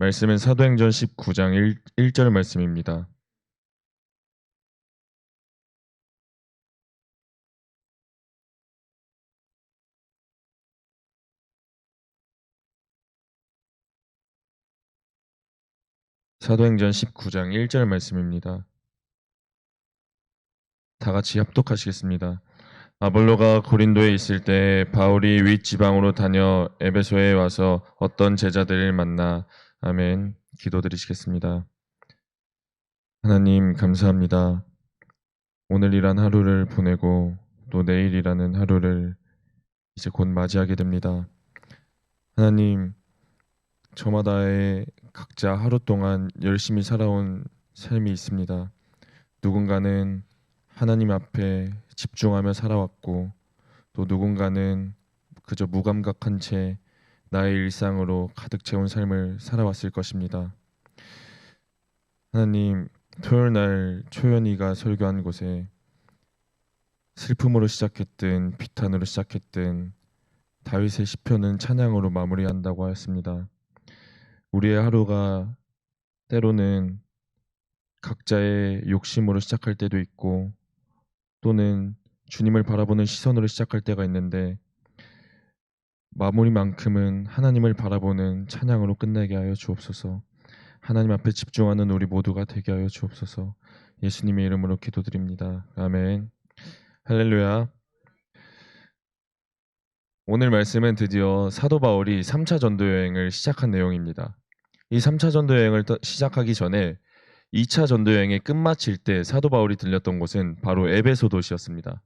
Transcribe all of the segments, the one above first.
말씀은 사도행전 19장 1절 말씀입니다. 사도행전 19장 1절 말씀입니다. 다 같이 합독하시겠습니다. 아볼로가 고린도에 있을 때 바울이 윗지방으로 다녀 에베소에 와서 어떤 제자들을 만나. 아멘. 기도드리시겠습니다. 하나님 감사합니다. 오늘이란 하루를 보내고 또 내일이라는 하루를 이제 곧 맞이하게 됩니다. 하나님, 저마다의 각자 하루 동안 열심히 살아온 삶이 있습니다. 누군가는 하나님 앞에 집중하며 살아왔고, 또 누군가는 그저 무감각한 채 나의 일상으로 가득 채운 삶을 살아왔을 것입니다. 하나님, 토요일 날 초연이가 설교한 곳에 슬픔으로 시작했든 비탄으로 시작했든 다윗의 시편은 찬양으로 마무리한다고 하였습니다. 우리의 하루가 때로는 각자의 욕심으로 시작할 때도 있고, 또는 주님을 바라보는 시선으로 시작할 때가 있는데, 마무리만큼은 하나님을 바라보는 찬양으로 끝내게 하여 주옵소서. 하나님 앞에 집중하는 우리 모두가 되게 하여 주옵소서. 예수님의 이름으로 기도드립니다. 아멘. 할렐루야. 오늘 말씀은 드디어 사도 바울이 3차 전도 여행을 시작한 내용입니다. 이 3차 전도 여행을 시작하기 전에 2차 전도 여행의 끝마칠 때 사도 바울이 들렸던 곳은 바로 에베소 도시였습니다.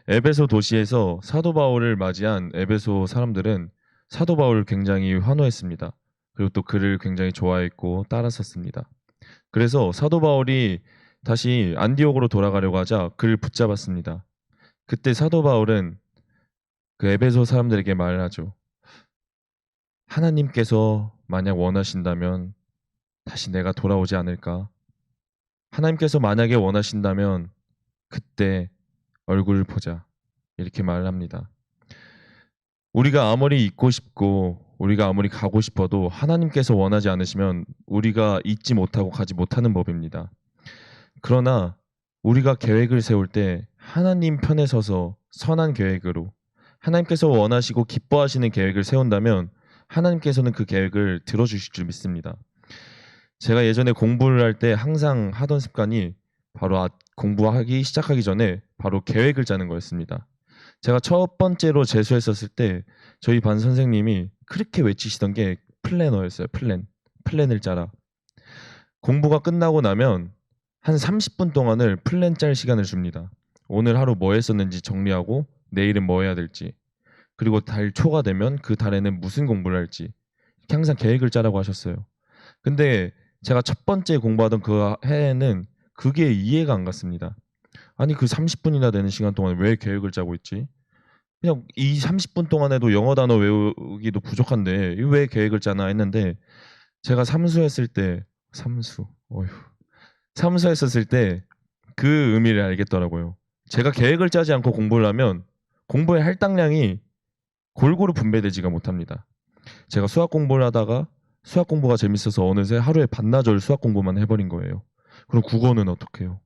에베소 도시에서 사도 바울을 맞이한 에베소 사람들은 사도 바울을 굉장히 환호했습니다. 그리고 또 그를 굉장히 좋아했고 따랐었습니다. 그래서 사도 바울이 다시 안디옥으로 돌아가려고 하자 그를 붙잡았습니다. 그때 사도 바울은 그 에베소 사람들에게 말을 하죠. 하나님께서 만약 원하신다면 다시 내가 돌아오지 않을까? 하나님께서 만약에 원하신다면 그때 얼굴을 보자. 이렇게 말을 합니다. 우리가 아무리 있고 싶고 우리가 아무리 가고 싶어도 하나님께서 원하지 않으시면 우리가 있지 못하고 가지 못하는 법입니다. 그러나 우리가 계획을 세울 때 하나님 편에 서서 선한 계획으로 하나님께서 원하시고 기뻐하시는 계획을 세운다면 하나님께서는 그 계획을 들어주실 줄 믿습니다. 제가 예전에 공부를 할 때 항상 하던 습관이 바로 공부하기 시작하기 전에 바로 계획을 짜는 거였습니다. 제가 첫 번째로 재수했었을 때 저희 반 선생님이 그렇게 외치시던 게 플래너였어요. 플랜을 짜라. 공부가 끝나고 나면 한 30분 동안을 플랜 짤 시간을 줍니다. 오늘 하루 뭐 했었는지 정리하고 내일은 뭐 해야 될지, 그리고 달 초가 되면 그 달에는 무슨 공부를 할지 이렇게 항상 계획을 짜라고 하셨어요. 근데 제가 첫 번째 공부하던 그 해에는 그게 이해가 안 갔습니다. 아니 그 30분이나 되는 시간 동안 왜 계획을 짜고 있지? 그냥 이 30분 동안에도 영어 단어 외우기도 부족한데 왜 계획을 짜나 했는데, 제가 삼수했을 때 삼수했었을 때 그 의미를 알겠더라고요. 제가 계획을 짜지 않고 공부를 하면 공부의 할당량이 골고루 분배되지가 못합니다. 제가 수학 공부를 하다가 수학 공부가 재밌어서 어느새 하루에 반나절 수학 공부만 해버린 거예요. 그럼 국어는 어떻게 해요?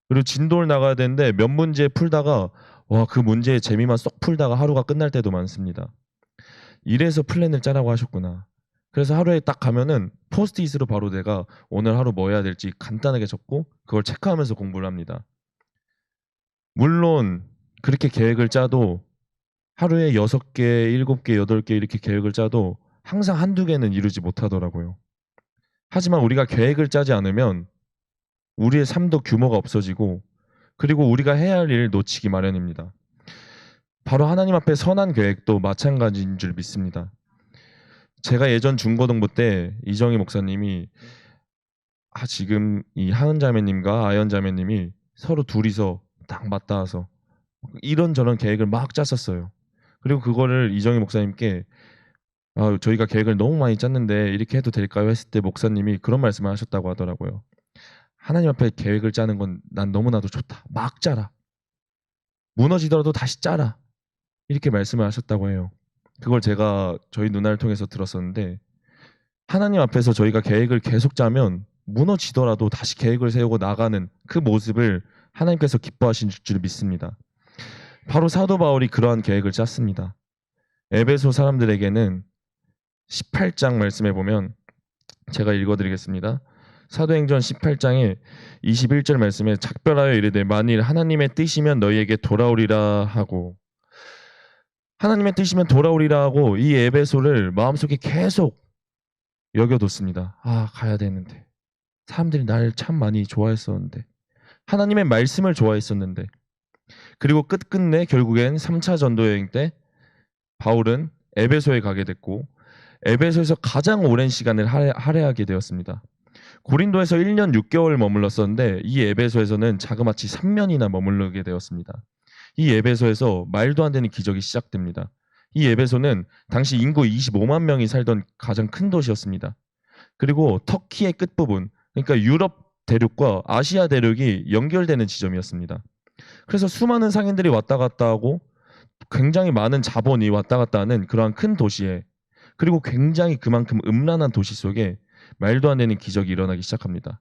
그리고 진도를 나가야 되는데 몇 문제 풀다가 그 문제의 재미만 쏙 풀다가 하루가 끝날 때도 많습니다. 이래서 플랜을 짜라고 하셨구나. 그래서 하루에 딱 가면은 포스트잇으로 바로 내가 오늘 하루 뭐 해야 될지 간단하게 적고 그걸 체크하면서 공부를 합니다. 물론 그렇게 계획을 짜도 하루에 6개, 7개, 8개 이렇게 계획을 짜도 항상 한두 개는 이루지 못하더라고요. 하지만 우리가 계획을 짜지 않으면 우리의 삶도 규모가 없어지고, 그리고 우리가 해야 할 일을 놓치기 마련입니다. 바로 하나님 앞에 선한 계획도 마찬가지인 줄 믿습니다. 제가 예전 중고등부 때 이정희 목사님이 지금 이 하은 자매님과 아연 자매님이 서로 둘이서 딱 맞닿아서 이런저런 계획을 막 짰었어요. 그리고 그거를 이정희 목사님께 저희가 계획을 너무 많이 짰는데 이렇게 해도 될까요? 했을 때 목사님이 그런 말씀을 하셨다고 하더라고요. 하나님 앞에 계획을 짜는 건 난 너무나도 좋다. 막 짜라. 무너지더라도 다시 짜라. 이렇게 말씀을 하셨다고 해요. 그걸 제가 저희 누나를 통해서 들었었는데, 하나님 앞에서 저희가 계획을 계속 짜면 무너지더라도 다시 계획을 세우고 나가는 그 모습을 하나님께서 기뻐하신 줄 믿습니다. 바로 사도 바울이 그러한 계획을 짰습니다. 에베소 사람들에게는 18장 말씀에 보면 제가 읽어드리겠습니다. 사도행전 18장에 21절 말씀에 작별하여 이르되 만일 하나님의 뜻이면 너희에게 돌아오리라 하고, 하나님의 뜻이면 돌아오리라 하고 이 에베소를 마음속에 계속 여겨뒀습니다. 아, 가야 되는데, 사람들이 날 참 많이 좋아했었는데, 하나님의 말씀을 좋아했었는데. 그리고 끝끝내 결국엔 3차 전도 여행 때 바울은 에베소에 가게 됐고, 에베소에서 가장 오랜 시간을 할애하게 되었습니다. 고린도에서 1년 6개월 머물렀었는데 이 에베소에서는 자그마치 3년이나 머무르게 되었습니다. 이 에베소에서 말도 안 되는 기적이 시작됩니다. 이 에베소는 당시 인구 25만 명이 살던 가장 큰 도시였습니다. 그리고 터키의 끝부분, 그러니까 유럽 대륙과 아시아 대륙이 연결되는 지점이었습니다. 그래서 수많은 상인들이 왔다 갔다 하고 굉장히 많은 자본이 왔다 갔다 하는 그러한 큰 도시에, 그리고 굉장히 그만큼 음란한 도시 속에 말도 안 되는 기적이 일어나기 시작합니다.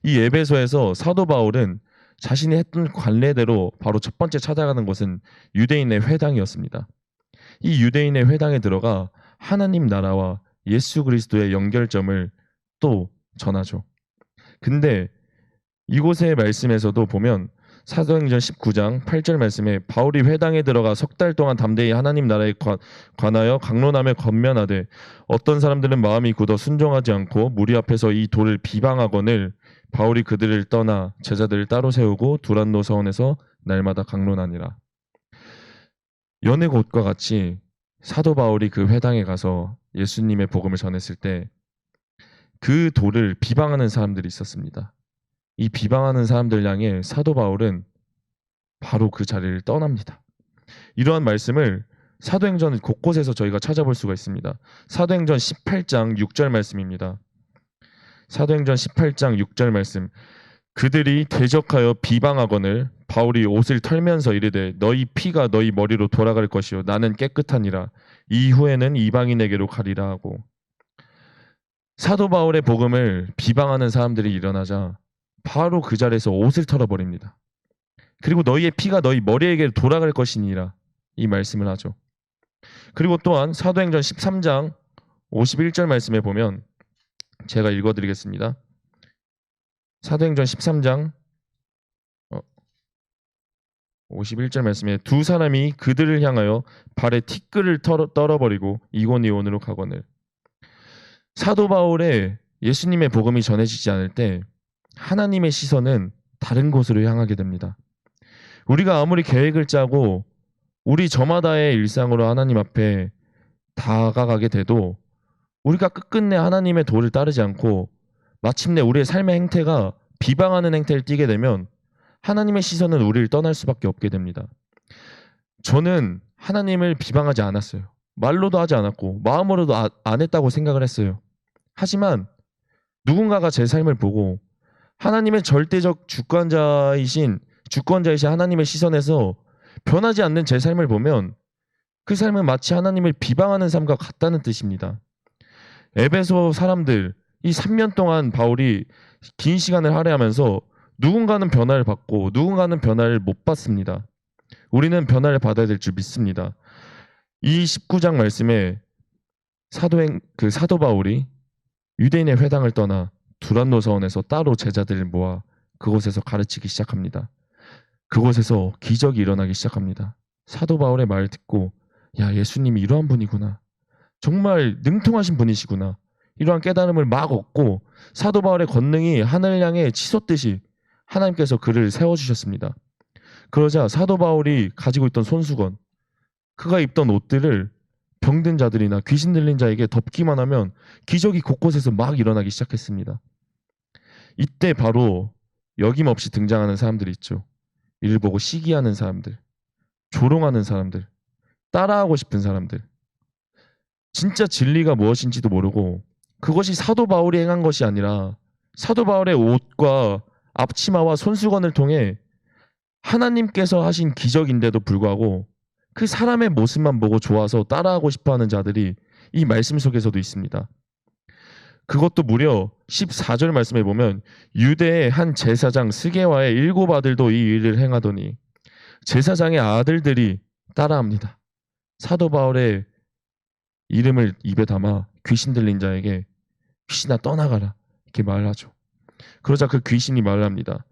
이 에베소에서 사도 바울은 자신이 했던 관례대로 바로 첫 번째 찾아가는 곳은 유대인의 회당이었습니다. 이 유대인의 회당에 들어가 하나님 나라와 예수 그리스도의 연결점을 또 전하죠. 근데 이곳의 말씀에서도 보면 사도행전 19장 8절 말씀에 바울이 회당에 들어가 석 달 동안 담대히 하나님 나라에 관하여 강론하며 권면하되 어떤 사람들은 마음이 굳어 순종하지 않고 무리 앞에서 이 돌을 비방하거늘 바울이 그들을 떠나 제자들을 따로 세우고 두란노 서원에서 날마다 강론하니라. 여느 곳과 같이 사도 바울이 그 회당에 가서 예수님의 복음을 전했을 때 그 돌을 비방하는 사람들이 있었습니다. 이 비방하는 사람들 향해 사도 바울은 바로 그 자리를 떠납니다. 이러한 말씀을 사도행전 곳곳에서 저희가 찾아볼 수가 있습니다. 사도행전 18장 6절 말씀입니다. 사도행전 18장 6절 말씀, 그들이 대적하여 비방하거늘 바울이 옷을 털면서 이르되 너희 피가 너희 머리로 돌아갈 것이요 나는 깨끗하니라 이후에는 이방인에게로 가리라 하고, 사도 바울의 복음을 비방하는 사람들이 일어나자 바로 그 자리에서 옷을 털어버립니다. 그리고 너희의 피가 너희 머리에게 돌아갈 것이니라 이 말씀을 하죠. 그리고 또한 사도행전 13장 51절 말씀에 보면 제가 읽어드리겠습니다. 사도행전 13장 51절 말씀에 두 사람이 그들을 향하여 발에 티끌을 떨어버리고 이고니온으로 가거늘. 사도 바울의 예수님의 복음이 전해지지 않을 때 하나님의 시선은 다른 곳으로 향하게 됩니다. 우리가 아무리 계획을 짜고 우리 저마다의 일상으로 하나님 앞에 다가가게 돼도 우리가 끝끝내 하나님의 도를 따르지 않고 마침내 우리의 삶의 행태가 비방하는 행태를 띠게 되면 하나님의 시선은 우리를 떠날 수밖에 없게 됩니다. 저는 하나님을 비방하지 않았어요. 말로도 하지 않았고 마음으로도 안 했다고 생각을 했어요. 하지만 누군가가 제 삶을 보고 하나님의 절대적 주권자이신 하나님의 시선에서 변하지 않는 제 삶을 보면 그 삶은 마치 하나님을 비방하는 삶과 같다는 뜻입니다. 에베소 사람들, 이 3년 동안 바울이 긴 시간을 할애하면서 누군가는 변화를 받고 누군가는 변화를 못 받습니다. 우리는 변화를 받아야 될 줄 믿습니다. 이 19장 말씀에 사도 바울이 유대인의 회당을 떠나 두란노 서원에서 따로 제자들을 모아 그곳에서 가르치기 시작합니다. 그곳에서 기적이 일어나기 시작합니다. 사도 바울의 말을 듣고 야, 예수님이 이러한 분이구나. 정말 능통하신 분이시구나. 이러한 깨달음을 막 얻고 사도 바울의 권능이 하늘을 향해 치솟듯이 하나님께서 그를 세워주셨습니다. 그러자 사도 바울이 가지고 있던 손수건, 그가 입던 옷들을 병든 자들이나 귀신 들린 자에게 덮기만 하면 기적이 곳곳에서 막 일어나기 시작했습니다. 이때 바로 여김없이 등장하는 사람들이 있죠. 이를 보고 시기하는 사람들, 조롱하는 사람들, 따라하고 싶은 사람들, 진짜 진리가 무엇인지도 모르고 그것이 사도 바울이 행한 것이 아니라 사도 바울의 옷과 앞치마와 손수건을 통해 하나님께서 하신 기적인데도 불구하고 그 사람의 모습만 보고 좋아서 따라하고 싶어하는 자들이 이 말씀 속에서도 있습니다. 그것도 무려 14절 말씀에 보면 유대의 한 제사장 스게와의 7 아들도 이 일을 행하더니 제사장의 아들들이 따라합니다. 사도 바울의 이름을 입에 담아 귀신 들린 자에게 귀신아 떠나가라 이렇게 말하죠. 그러자 그 귀신이 말을 합니다.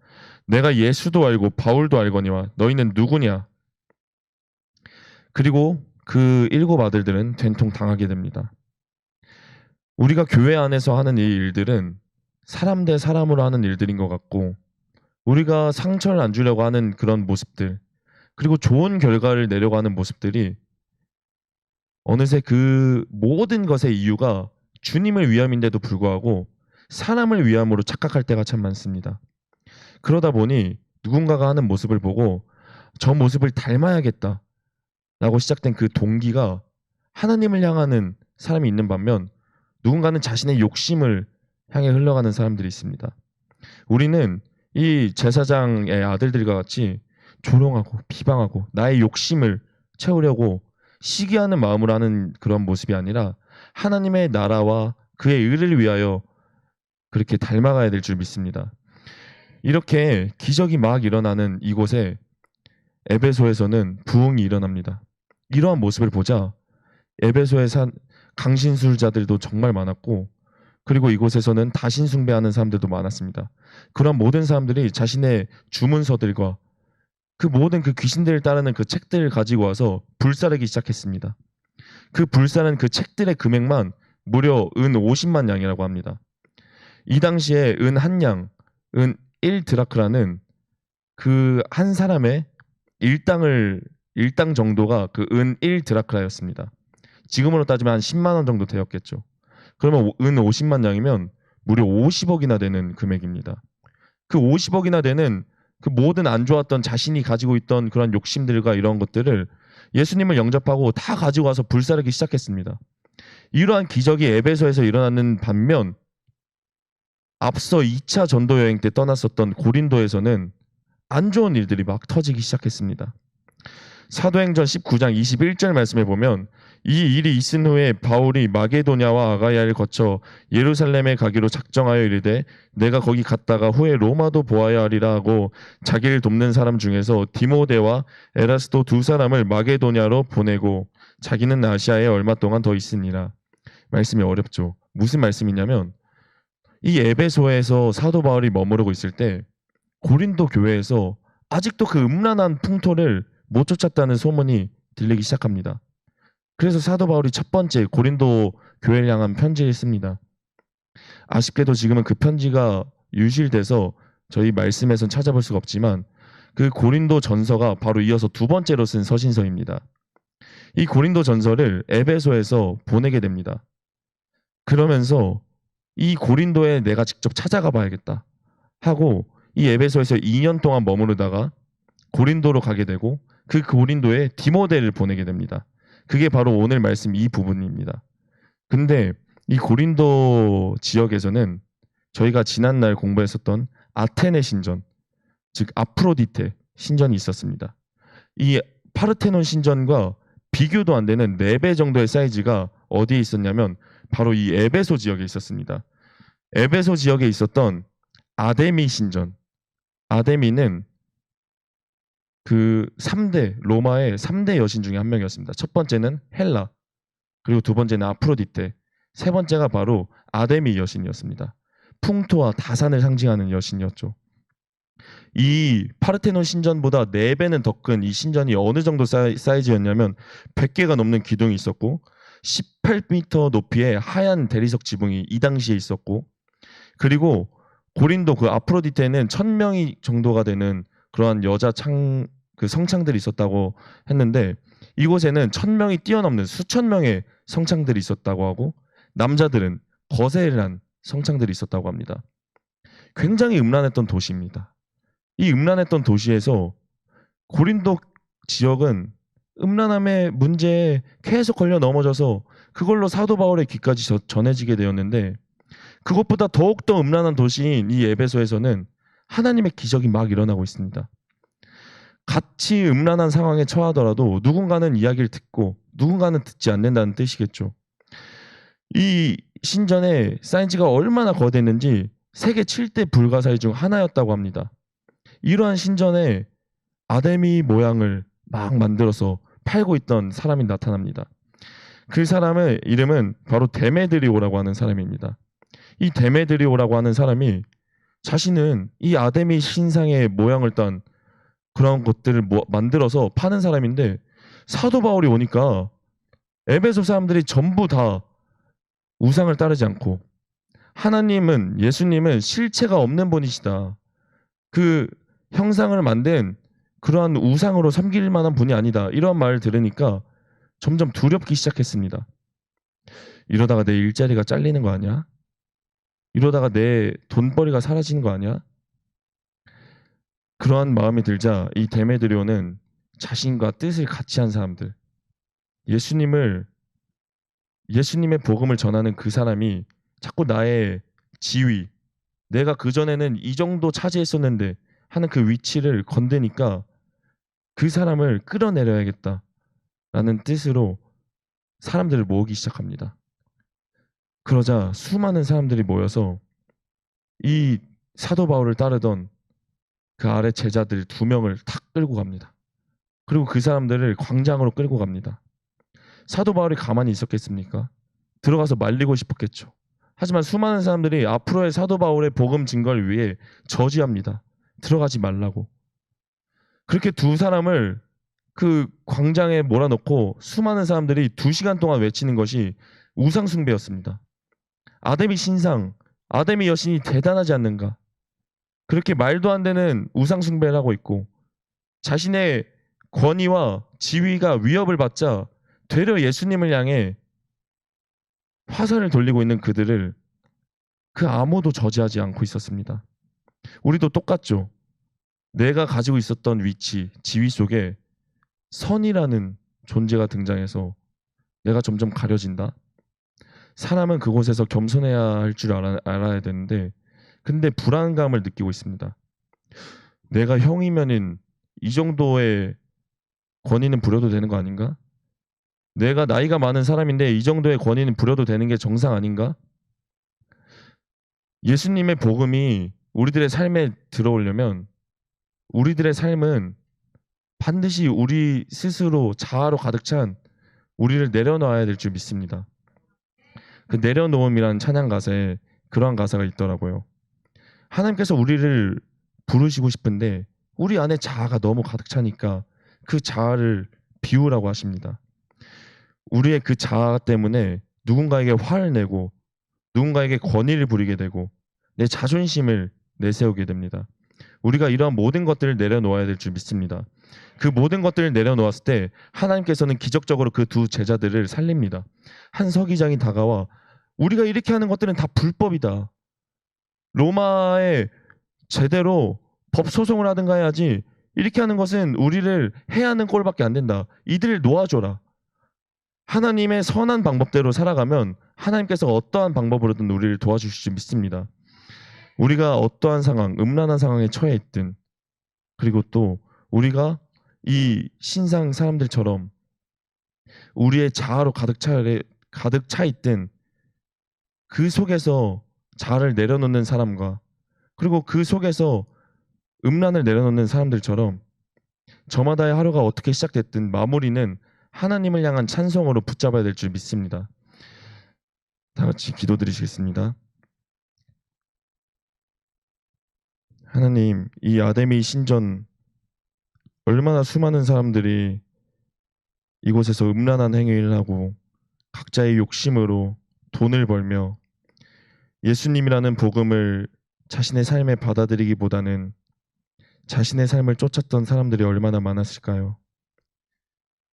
내가 예수도 알고 바울도 알거니와 너희는 누구냐? 그리고 그 7 아들들은 된통 당하게 됩니다. 우리가 교회 안에서 하는 이 일들은 사람 대 사람으로 하는 일들인 것 같고 우리가 상처를 안 주려고 하는 그런 모습들 그리고 좋은 결과를 내려고 하는 모습들이 어느새 그 모든 것의 이유가 주님을 위함인데도 불구하고 사람을 위함으로 착각할 때가 참 많습니다. 그러다 보니 누군가가 하는 모습을 보고 저 모습을 닮아야겠다 라고 시작된 그 동기가 하나님을 향하는 사람이 있는 반면 누군가는 자신의 욕심을 향해 흘러가는 사람들이 있습니다. 우리는 이 제사장의 아들들과 같이 조롱하고 비방하고 나의 욕심을 채우려고 시기하는 마음으로 하는 그런 모습이 아니라 하나님의 나라와 그의 의를 위하여 그렇게 닮아가야 될 줄 믿습니다. 이렇게 기적이 막 일어나는 이곳에 에베소에서는 부흥이 일어납니다. 이러한 모습을 보자 에베소에 산 강신술자들도 정말 많았고 그리고 이곳에서는 다신 숭배하는 사람들도 많았습니다. 그런 모든 사람들이 자신의 주문서들과 그 모든 그 귀신들을 따르는 그 책들을 가지고 와서 불사르기 시작했습니다. 그 불사른 그 책들의 금액만 무려 은 50만 양이라고 합니다. 이 당시에 은 한 양, 은 1드라크라는 그 한 사람의 일당 정도가 그 은 1드라크라였습니다. 지금으로 따지면 한 10만 원 정도 되었겠죠. 그러면 은 50만 양이면 무려 50억이나 되는 금액입니다. 그 50억이나 되는 그 모든 안 좋았던 자신이 가지고 있던 그런 욕심들과 이런 것들을 예수님을 영접하고 다 가지고 와서 불사르기 시작했습니다. 이러한 기적이 에베소에서 일어나는 반면 앞서 2차 전도 여행 때 떠났었던 고린도에서는 안 좋은 일들이 막 터지기 시작했습니다. 사도행전 19장 21절 말씀에 보면 이 일이 있은 후에 바울이 마게도냐와 아가야를 거쳐 예루살렘에 가기로 작정하여 이르되 내가 거기 갔다가 후에 로마도 보아야 하리라 하고 자기를 돕는 사람 중에서 디모데와 에라스도 2 사람을 마게도냐로 보내고 자기는 아시아에 얼마 동안 더 있으니라. 말씀이 어렵죠. 무슨 말씀이냐면 이 에베소에서 사도 바울이 머무르고 있을 때 고린도 교회에서 아직도 그 음란한 풍토를 못 쫓았다는 소문이 들리기 시작합니다. 그래서 사도 바울이 첫 번째 고린도 교회를 향한 편지를 씁니다. 아쉽게도 지금은 그 편지가 유실돼서 저희 말씀에선 찾아볼 수가 없지만 그 고린도 전서가 바로 이어서 2번째로 쓴 서신서입니다. 이 고린도 전서를 에베소에서 보내게 됩니다. 그러면서 이 고린도에 내가 직접 찾아가 봐야겠다 하고 이 에베소에서 2년 동안 머무르다가 고린도로 가게 되고 그 고린도에 디모데를 보내게 됩니다. 그게 바로 오늘 말씀 이 부분입니다. 근데 이 고린도 지역에서는 저희가 지난날 공부했었던 아테네 신전, 즉 아프로디테 신전이 있었습니다. 이 파르테논 신전과 비교도 안 되는 4배 정도의 사이즈가 어디에 있었냐면 바로 이 에베소 지역에 있었습니다. 에베소 지역에 있었던 아데미 신전. 아데미는 그 3대 로마의 3대 여신 중에 한 명이었습니다. 첫 번째는 헬라, 그리고 2번째는 아프로디테, 3번째가 바로 아데미 여신이었습니다. 풍토와 다산을 상징하는 여신이었죠. 이 파르테논 신전보다 4배는 더 큰 이 신전이 어느 정도 사이즈였냐면 100개가 넘는 기둥이 있었고 18m 높이의 하얀 대리석 지붕이 이 당시에 있었고 그리고 고린도 그 아프로디테는 1000명이 정도가 되는 그러한 여자 그 성창들이 있었다고 했는데 이곳에는 1000명이 뛰어넘는 수천 명의 성창들이 있었다고 하고 남자들은 거세일한 성창들이 있었다고 합니다. 굉장히 음란했던 도시입니다. 이 음란했던 도시에서 고린도 지역은 음란함의 문제에 계속 걸려 넘어져서 그걸로 사도 바울의 귀까지 전해지게 되었는데 그것보다 더욱더 음란한 도시인 이 에베소에서는 하나님의 기적이 막 일어나고 있습니다. 같이 음란한 상황에 처하더라도 누군가는 이야기를 듣고 누군가는 듣지 않는다는 뜻이겠죠. 이 신전의 사이즈가 얼마나 거대했는지 세계 7대 불가사의 중 하나였다고 합니다. 이러한 신전에 아데미 모양을 막 만들어서 팔고 있던 사람이 나타납니다. 그 사람의 이름은 바로 데메드리오라고 하는 사람입니다. 이 데메드리오라고 하는 사람이 자신은 이 아데미 신상의 모양을 딴 그런 것들을 만들어서 파는 사람인데, 사도 바울이 오니까 에베소 사람들이 전부 다 우상을 따르지 않고 하나님은, 예수님은 실체가 없는 분이시다, 그 형상을 만든 그러한 우상으로 섬길 만한 분이 아니다, 이런 말을 들으니까 점점 두렵기 시작했습니다. 이러다가 내 일자리가 잘리는 거 아니야? 이러다가 내 돈벌이가 사라지는 거 아니야? 그러한 마음이 들자 이 데메드리오는 자신과 뜻을 같이 한 사람들, 예수님의 복음을 전하는 그 사람이 자꾸 나의 지위, 내가 그전에는 이 정도 차지했었는데 하는 그 위치를 건드니까 그 사람을 끌어내려야겠다라는 뜻으로 사람들을 모으기 시작합니다. 그러자 수많은 사람들이 모여서 이 사도 바울을 따르던 그 아래 제자들 2명을 탁 끌고 갑니다. 그리고 그 사람들을 광장으로 끌고 갑니다. 사도 바울이 가만히 있었겠습니까? 들어가서 말리고 싶었겠죠. 하지만 수많은 사람들이 앞으로의 사도 바울의 복음 증거를 위해 저지합니다. 들어가지 말라고. 그렇게 두 사람을 그 광장에 몰아넣고 수많은 사람들이 2시간 동안 외치는 것이 우상숭배였습니다. 아데미 신상, 아데미 여신이 대단하지 않는가? 그렇게 말도 안 되는 우상숭배를 하고 있고, 자신의 권위와 지위가 위협을 받자 되려 예수님을 향해 화살을 돌리고 있는 그들을 그 아무도 저지하지 않고 있었습니다. 우리도 똑같죠. 내가 가지고 있었던 위치, 지위 속에 선이라는 존재가 등장해서 내가 점점 가려진다. 사람은 그곳에서 겸손해야 할 줄 알아야 되는데, 근데 불안감을 느끼고 있습니다. 내가 형이면은 이 정도의 권위는 부려도 되는 거 아닌가? 내가 나이가 많은 사람인데 이 정도의 권위는 부려도 되는 게 정상 아닌가? 예수님의 복음이 우리들의 삶에 들어오려면 우리들의 삶은 반드시 우리 스스로 자아로 가득 찬 우리를 내려놓아야 될 줄 믿습니다. 그 내려놓음이라는 찬양 가사에 그러한 가사가 있더라고요. 하나님께서 우리를 부르시고 싶은데 우리 안에 자아가 너무 가득 차니까 그 자아를 비우라고 하십니다. 우리의 그 자아 때문에 누군가에게 화를 내고 누군가에게 권위를 부리게 되고 내 자존심을 내세우게 됩니다. 우리가 이러한 모든 것들을 내려놓아야 될 줄 믿습니다. 그 모든 것들을 내려놓았을 때 하나님께서는 기적적으로 그 2 제자들을 살립니다. 한 서기장이 다가와 우리가 이렇게 하는 것들은 다 불법이다. 로마에 제대로 법소송을 하든가 해야지 이렇게 하는 것은 우리를 해하는 꼴밖에 안 된다. 이들을 놓아줘라. 하나님의 선한 방법대로 살아가면 하나님께서 어떠한 방법으로든 우리를 도와주실 줄 믿습니다. 우리가 어떠한 상황, 음란한 상황에 처해 있든, 그리고 또 우리가 이 신상 사람들처럼 우리의 자아로 가득 차 있든, 그 속에서 자아를 내려놓는 사람과 그리고 그 속에서 음란을 내려놓는 사람들처럼 저마다의 하루가 어떻게 시작됐든 마무리는 하나님을 향한 찬송으로 붙잡아야 될 줄 믿습니다. 다 같이 기도드리시겠습니다. 하나님, 이 아데미 신전 얼마나 수많은 사람들이 이곳에서 음란한 행위를 하고 각자의 욕심으로 돈을 벌며 예수님이라는 복음을 자신의 삶에 받아들이기보다는 자신의 삶을 쫓았던 사람들이 얼마나 많았을까요?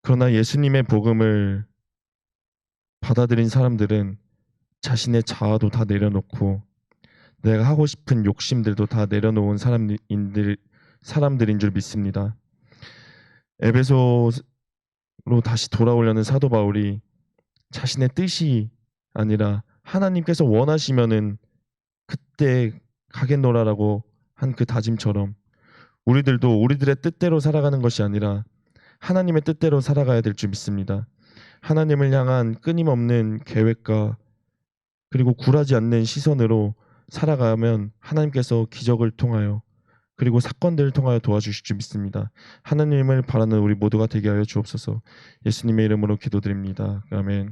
그러나 예수님의 복음을 받아들인 사람들은 자신의 자아도 다 내려놓고 내가 하고 싶은 욕심들도 다 내려놓은 사람들인 줄 믿습니다. 에베소로 다시 돌아오려는 사도 바울이 자신의 뜻이 아니라 하나님께서 원하시면은 그때 가겠노라라고 한 그 다짐처럼 우리들도 우리들의 뜻대로 살아가는 것이 아니라 하나님의 뜻대로 살아가야 될 줄 믿습니다. 하나님을 향한 끊임없는 계획과 그리고 굴하지 않는 시선으로 살아가면 하나님께서 기적을 통하여 그리고 사건들을 통하여 도와주실 줄 믿습니다. 하나님을 바라는 우리 모두가 되게 하여 주옵소서. 예수님의 이름으로 기도드립니다. 아멘.